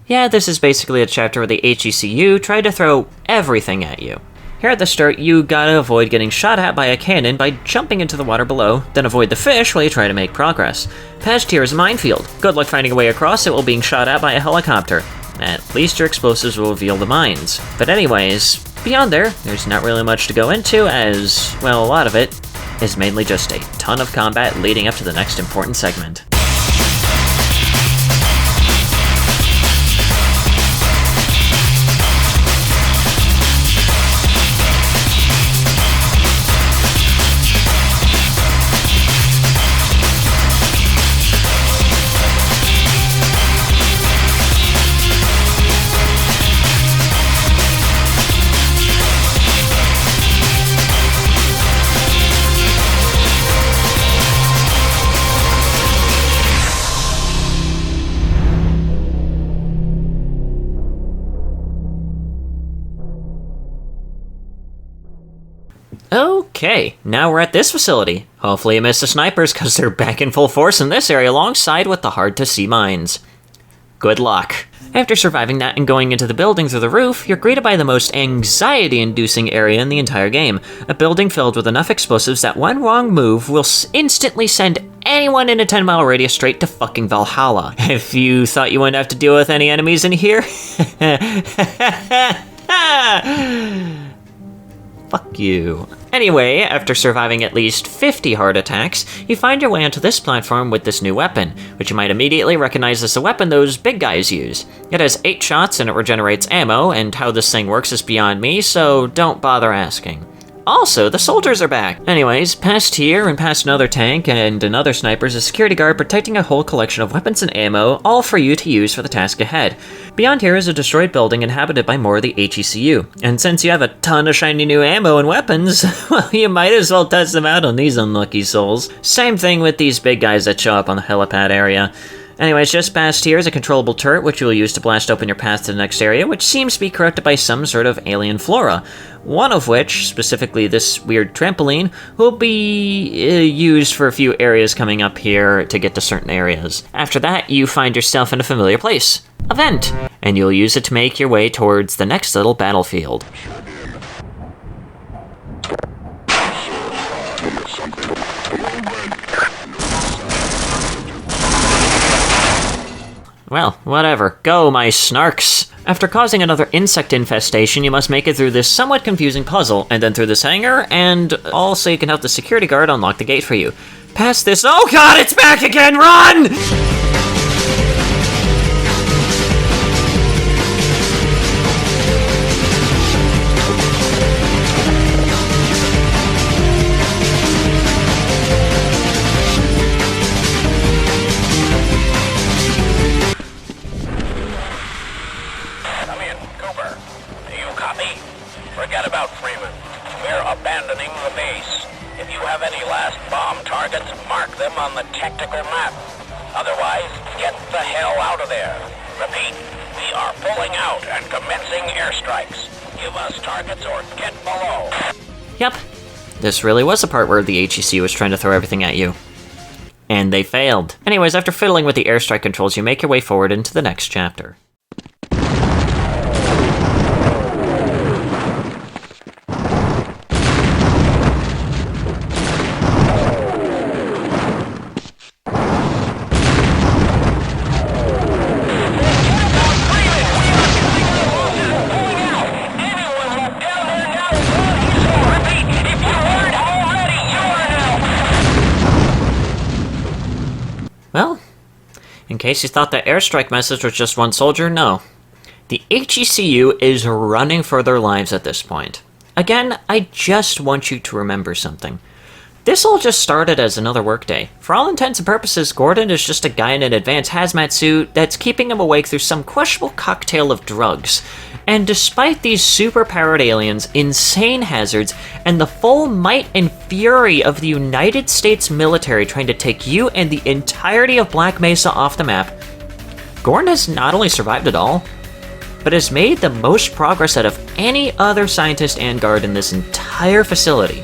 Yeah, this is basically a chapter where the HECU tried to throw everything at you. Here at the start, you gotta avoid getting shot at by a cannon by jumping into the water below, then avoid the fish while you try to make progress. Past here is a minefield. Good luck finding a way across it while being shot at by a helicopter. At least your explosives will reveal the mines. But anyways, beyond there's not really much to go into as, well, a lot of it is mainly just a ton of combat leading up to the next important segment. Okay, now we're at this facility. Hopefully you missed the snipers, because they're back in full force in this area alongside with the hard-to-see mines. Good luck. After surviving that and going into the building through the roof, you're greeted by the most anxiety-inducing area in the entire game. A building filled with enough explosives that one wrong move will instantly send anyone in a 10-mile radius straight to fucking Valhalla. If you thought you wouldn't have to deal with any enemies in here... Fuck you. Anyway, after surviving at least 50 heart attacks, you find your way onto this platform with this new weapon, which you might immediately recognize as the weapon those big guys use. It has 8 shots and it regenerates ammo, and how this thing works is beyond me, so don't bother asking. Also, the soldiers are back! Anyways, past here and past another tank and another sniper is a security guard protecting a whole collection of weapons and ammo, all for you to use for the task ahead. Beyond here is a destroyed building inhabited by more of the HECU, and since you have a ton of shiny new ammo and weapons, well, you might as well test them out on these unlucky souls. Same thing with these big guys that show up on the helipad area. Anyways, just past here is a controllable turret which you will use to blast open your path to the next area, which seems to be corrupted by some sort of alien flora. One of which, specifically this weird trampoline, will be used for a few areas coming up here to get to certain areas. After that, you find yourself in a familiar place, a vent, and you'll use it to make your way towards the next little battlefield. Well, whatever. Go, my snarks! After causing another insect infestation, you must make it through this somewhat confusing puzzle, and then through this hangar, and all so you can help the security guard unlock the gate for you. Past this— oh god, it's back again! Run! Do you copy? Forget about Freeman. We're abandoning the base. If you have any last bomb targets, mark them on the tactical map. Otherwise, get the hell out of there. Repeat, we are pulling out and commencing airstrikes. Give us targets or get below. Yep, this really was the part where the HEC was trying to throw everything at you. And they failed. Anyways, after fiddling with the airstrike controls, you make your way forward into the next chapter. Well, in case you thought that airstrike message was just one soldier, no. The HECU is running for their lives at this point. Again, I just want you to remember something. This all just started as another workday. For all intents and purposes, Gordon is just a guy in an advanced hazmat suit that's keeping him awake through some questionable cocktail of drugs. And despite these super-powered aliens, insane hazards, and the full might and fury of the United States military trying to take you and the entirety of Black Mesa off the map, Gordon has not only survived it all, but has made the most progress out of any other scientist and guard in this entire facility.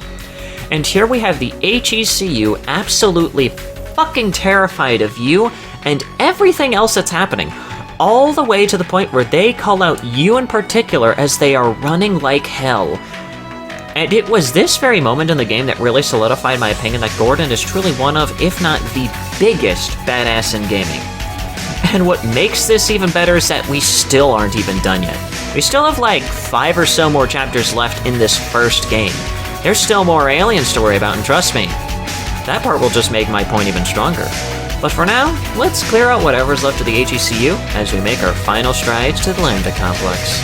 And here we have the HECU absolutely fucking terrified of you and everything else that's happening, all the way to the point where they call out you in particular as they are running like hell. And it was this very moment in the game that really solidified my opinion that Gordon is truly one of, if not the biggest badass in gaming. And what makes this even better is that we still aren't even done yet. We still have like 5 or so more chapters left in this first game. There's still more aliens to worry about, and trust me, that part will just make my point even stronger. But for now, let's clear out whatever's left of the HECU as we make our final strides to the Lambda Complex.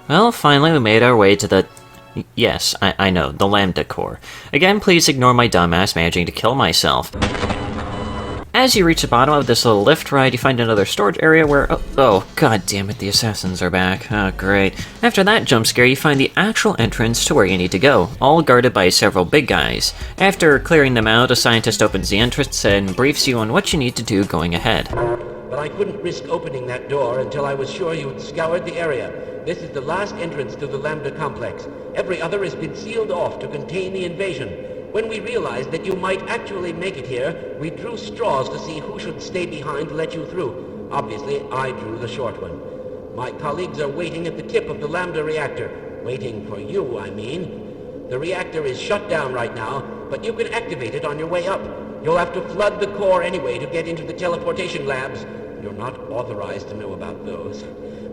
Well, finally we made our way to the... Yes, I know, the Lambda Core. Again, please ignore my dumbass managing to kill myself. As you reach the bottom of this little lift ride, you find another storage area where... Oh, god damn it, the assassins are back. Oh, great. After that jump scare, you find the actual entrance to where you need to go, all guarded by several big guys. After clearing them out, a scientist opens the entrance and briefs you on what you need to do going ahead. But I couldn't risk opening that door until I was sure you had scoured the area. This is the last entrance to the Lambda Complex. Every other has been sealed off to contain the invasion. When we realized that you might actually make it here, we drew straws to see who should stay behind to let you through. Obviously, I drew the short one. My colleagues are waiting at the tip of the Lambda reactor. Waiting for you, I mean. The reactor is shut down right now, but you can activate it on your way up. You'll have to flood the core anyway to get into the teleportation labs. You're not authorized to know about those.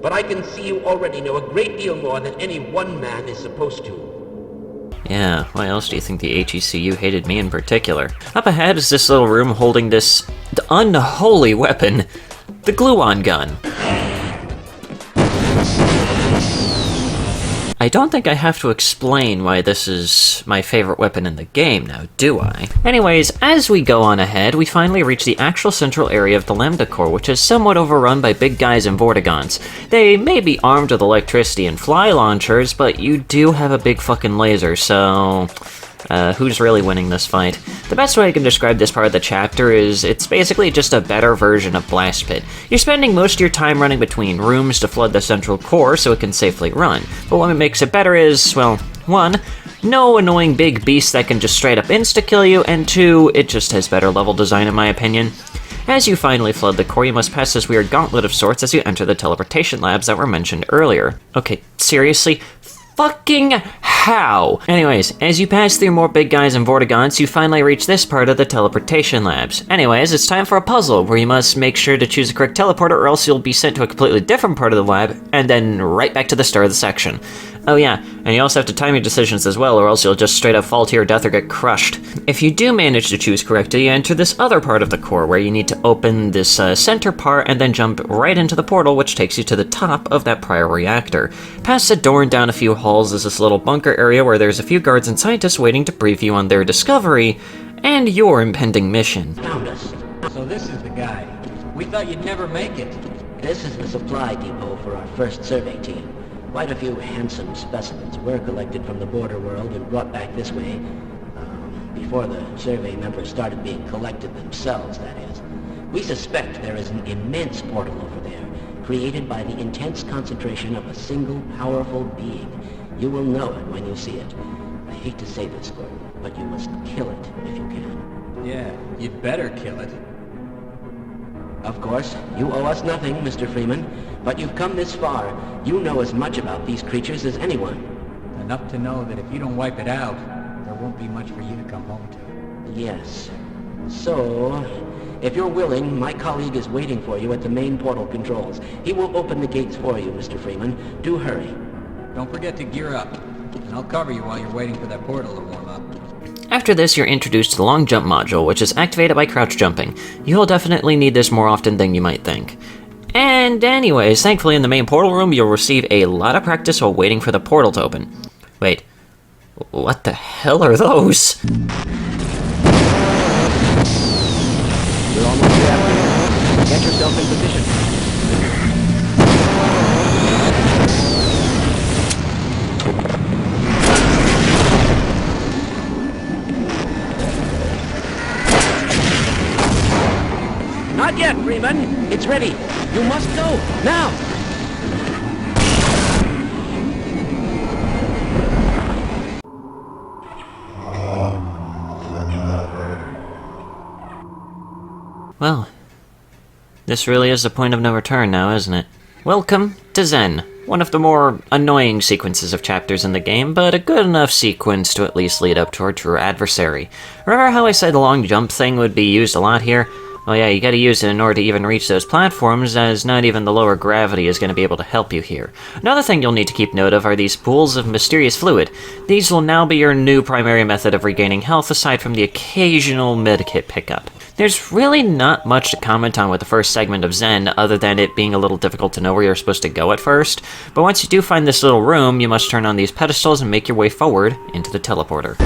But I can see you already know a great deal more than any one man is supposed to. Yeah, why else do you think the HECU hated me in particular? Up ahead is this little room holding this unholy weapon, the gluon gun. I don't think I have to explain why this is my favorite weapon in the game now, do I? Anyways, as we go on ahead, we finally reach the actual central area of the Lambda Core, which is somewhat overrun by big guys and Vortigons. They may be armed with electricity and fly launchers, but you do have a big fucking laser, so... who's really winning this fight? The best way I can describe this part of the chapter is it's basically just a better version of Blast Pit. You're spending most of your time running between rooms to flood the central core so it can safely run, but what makes it better is, well, 1, no annoying big beast that can just straight up insta-kill you, and 2, it just has better level design in my opinion. As you finally flood the core, you must pass this weird gauntlet of sorts as you enter the teleportation labs that were mentioned earlier. Okay, seriously? Fucking how? Anyways, as you pass through more big guys and Vortigons, you finally reach this part of the teleportation labs. Anyways, it's time for a puzzle, where you must make sure to choose a correct teleporter or else you'll be sent to a completely different part of the lab, and then right back to the start of the section. Oh yeah, and you also have to time your decisions as well, or else you'll just straight up fall to your death or get crushed. If you do manage to choose correctly, you enter this other part of the core, where you need to open this center part and then jump right into the portal, which takes you to the top of that prior reactor. Past the door and down a few halls is this little bunker area where there's a few guards and scientists waiting to brief you on their discovery and your impending mission. Found us. So this is the guy. We thought you'd never make it. This is the supply depot for our first survey team. Quite a few handsome specimens were collected from the border world and brought back this way. Before the survey members started being collected themselves, that is. We suspect there is an immense portal over there, created by the intense concentration of a single powerful being. You will know it when you see it. I hate to say this, Gordon, but you must kill it if you can. Yeah, you'd better kill it. Of course, you owe us nothing, Mr. Freeman, but you've come this far. You know as much about these creatures as anyone. Enough to know that if you don't wipe it out, there won't be much for you to come home to. Yes. So, if you're willing, my colleague is waiting for you at the main portal controls. He will open the gates for you, Mr. Freeman. Do hurry. Don't forget to gear up, and I'll cover you while you're waiting for that portal to warm up. After this, you're introduced to the long jump module, which is activated by crouch jumping. You'll definitely need this more often than you might think. And anyways, thankfully in the main portal room, you'll receive a lot of practice while waiting for the portal to open. Wait, what the hell are those? You're almost there. Get yourself in position. Not yet, Freeman. It's ready. You must go, now! Well, this really is the point of no return now, isn't it? Welcome to Zen, one of the more annoying sequences of chapters in the game, but a good enough sequence to at least lead up to our true adversary. Remember how I said the long jump thing would be used a lot here? Well yeah, you gotta use it in order to even reach those platforms, as not even the lower gravity is gonna be able to help you here. Another thing you'll need to keep note of are these pools of mysterious fluid. These will now be your new primary method of regaining health, aside from the occasional medikit pickup. There's really not much to comment on with the first segment of Zen, other than it being a little difficult to know where you're supposed to go at first, but once you do find this little room, you must turn on these pedestals and make your way forward into the teleporter.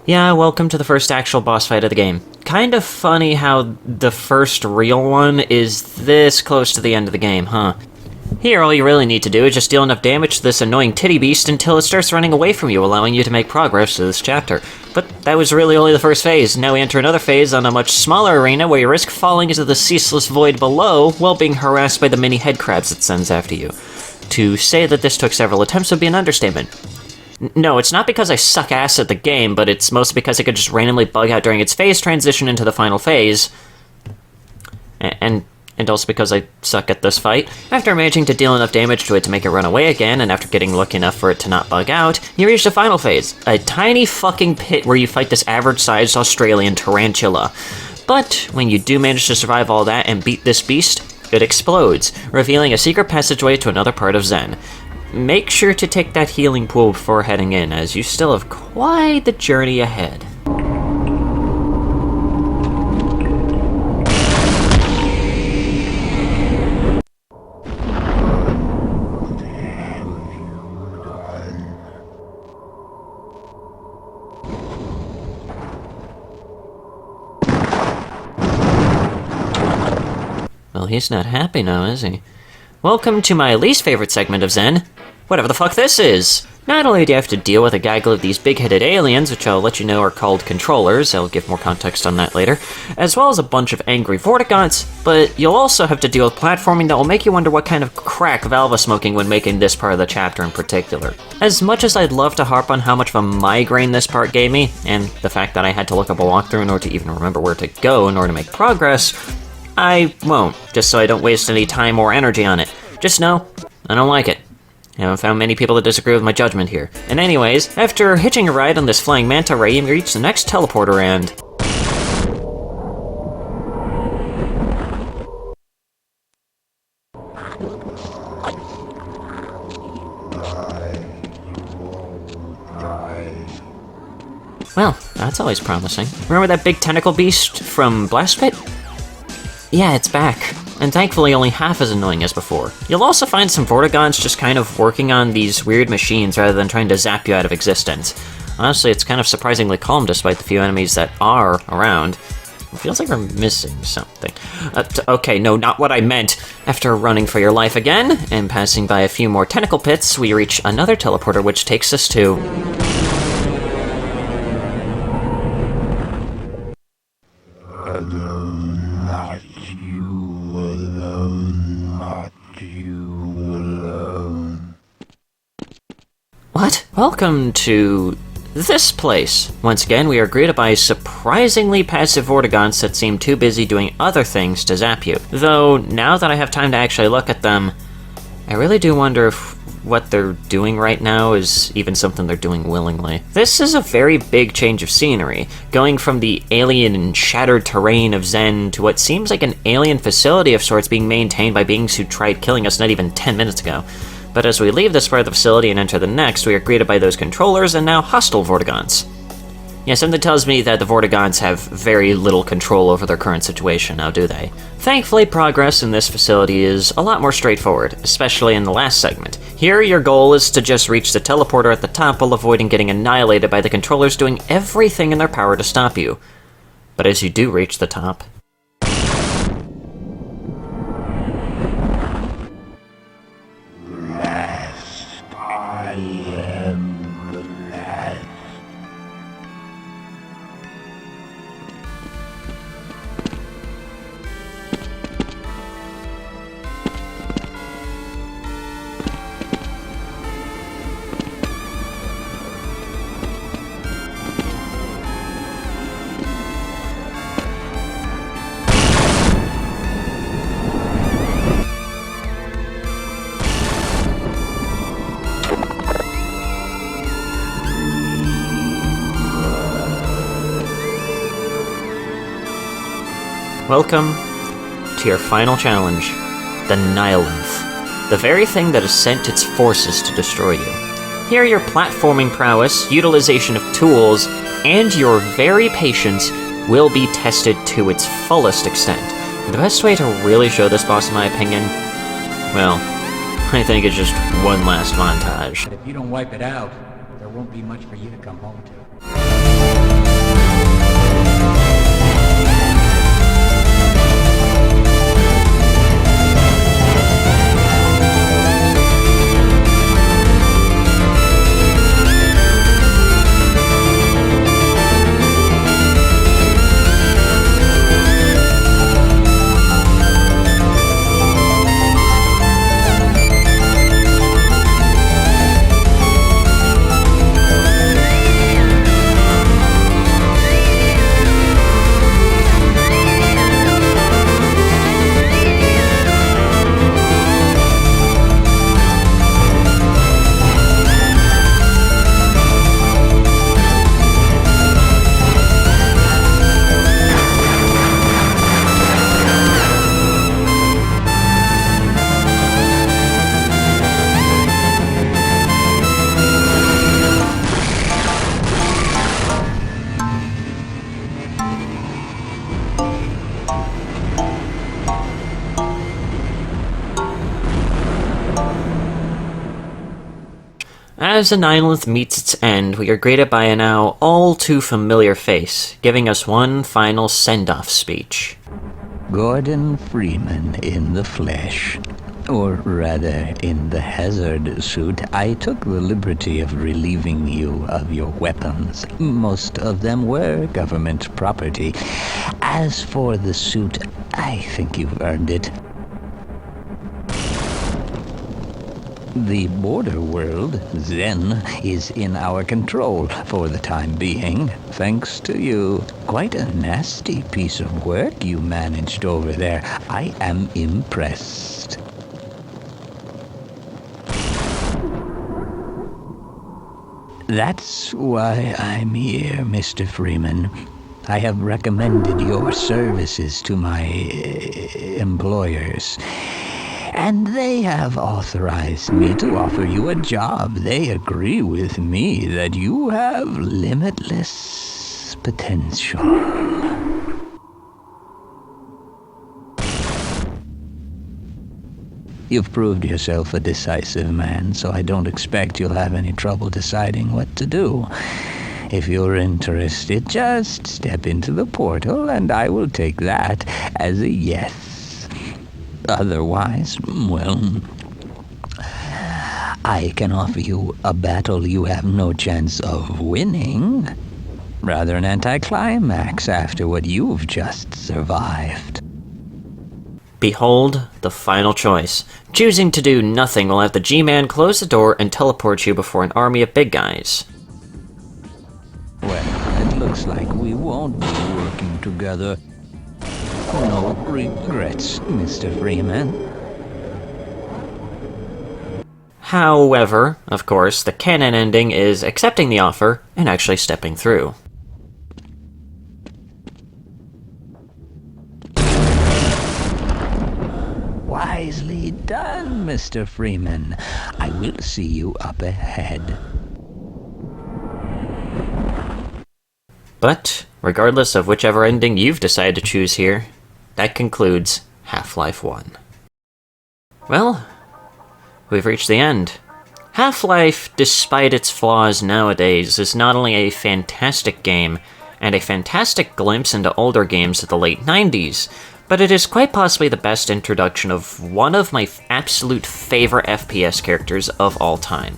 Yeah, welcome to the first actual boss fight of the game. Kind of funny how the first real one is this close to the end of the game, huh? Here, all you really need to do is just deal enough damage to this annoying titty beast until it starts running away from you, allowing you to make progress to this chapter. But that was really only the first phase. Now we enter another phase on a much smaller arena where you risk falling into the ceaseless void below while being harassed by the mini head crabs it sends after you. To say that this took several attempts would be an understatement. No, it's not because I suck ass at the game, but it's mostly because it could just randomly bug out during its phase transition into the final phase. And also because I suck at this fight. After managing to deal enough damage to it to make it run away again, and after getting lucky enough for it to not bug out, you reach the final phase, a tiny fucking pit where you fight this average-sized Australian tarantula. But when you do manage to survive all that and beat this beast, it explodes, revealing a secret passageway to another part of Zen. Make sure to take that healing pool before heading in, as you still have quite the journey ahead. Well, he's not happy now, is he? Welcome to my least favorite segment of Zen. Whatever the fuck this is! Not only do you have to deal with a gaggle of these big-headed aliens, which I'll let you know are called controllers, I'll give more context on that later, as well as a bunch of angry vortigaunts, but you'll also have to deal with platforming that will make you wonder what kind of crack Valve was smoking when making this part of the chapter in particular. As much as I'd love to harp on how much of a migraine this part gave me, and the fact that I had to look up a walkthrough in order to even remember where to go in order to make progress, I won't, just so I don't waste any time or energy on it. Just know, I don't like it. I haven't found many people that disagree with my judgment here. And anyways, after hitching a ride on this flying manta ray, you reach the next teleporter and... Well, that's always promising. Remember that big tentacle beast from Blast Pit? Yeah, it's back. And thankfully only half as annoying as before. You'll also find some Vortigaunts just kind of working on these weird machines rather than trying to zap you out of existence. Honestly, it's kind of surprisingly calm despite the few enemies that are around. It feels like we're missing something. Okay, no, not what I meant. After running for your life again, and passing by a few more tentacle pits, we reach another teleporter which takes us to... What? Welcome to this place. Once again, we are greeted by surprisingly passive Vortigaunts that seem too busy doing other things to zap you. Though, now that I have time to actually look at them, I really do wonder if what they're doing right now is even something they're doing willingly. This is a very big change of scenery, going from the alien and shattered terrain of Zen to what seems like an alien facility of sorts being maintained by beings who tried killing us not even 10 minutes ago. But as we leave this part of the facility and enter the next, we are greeted by those controllers and now hostile Vortigaunts. Yeah, something tells me that the Vortigaunts have very little control over their current situation, now do they? Thankfully, progress in this facility is a lot more straightforward, especially in the last segment. Here, your goal is to just reach the teleporter at the top while avoiding getting annihilated by the controllers doing everything in their power to stop you. But as you do reach the top... Welcome to your final challenge, the Nihilanth, the very thing that has sent its forces to destroy you. Here your platforming prowess, utilization of tools, and your very patience will be tested to its fullest extent. The best way to really show this boss, in my opinion, well, I think it's just one last montage. But if you don't wipe it out, there won't be much for you to come home to. As the Nihilanth meets its end, we are greeted by a now all too familiar face, giving us one final send-off speech. Gordon Freeman in the flesh. Or rather, in the hazard suit. I took the liberty of relieving you of your weapons. Most of them were government property. As for the suit, I think you've earned it. The border world, Zen, is in our control for the time being, thanks to you. Quite a nasty piece of work you managed over there. I am impressed. That's why I'm here, Mr. Freeman. I have recommended your services to my employers, and they have authorized me to offer you a job. They agree with me that you have limitless potential. You've proved yourself a decisive man, so I don't expect you'll have any trouble deciding what to do. If you're interested, just step into the portal, and I will take that as a yes. Otherwise, well, I can offer you a battle you have no chance of winning. Rather an anticlimax after what you've just survived. Behold the final choice. Choosing to do nothing will have the G-Man close the door and teleport you before an army of big guys. Well, it looks like we won't be working together. No regrets, Mr. Freeman. However, of course, the canon ending is accepting the offer and actually stepping through. Wisely done, Mr. Freeman. I will see you up ahead. But, regardless of whichever ending you've decided to choose here, that concludes Half-Life 1. Well, we've reached the end. Half-Life, despite its flaws nowadays, is not only a fantastic game, and a fantastic glimpse into older games of the late 90s, but it is quite possibly the best introduction of one of my absolute favorite FPS characters of all time.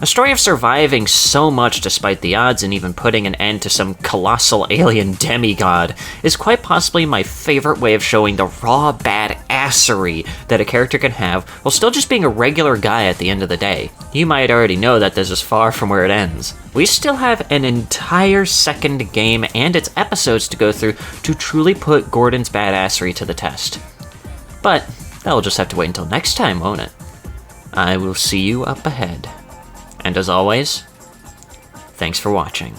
A story of surviving so much despite the odds and even putting an end to some colossal alien demigod is quite possibly my favorite way of showing the raw badassery that a character can have while still just being a regular guy at the end of the day. You might already know that this is far from where it ends. We still have an entire second game and its episodes to go through to truly put Gordon's badassery to the test. But that'll just have to wait until next time, won't it? I will see you up ahead. And as always, thanks for watching.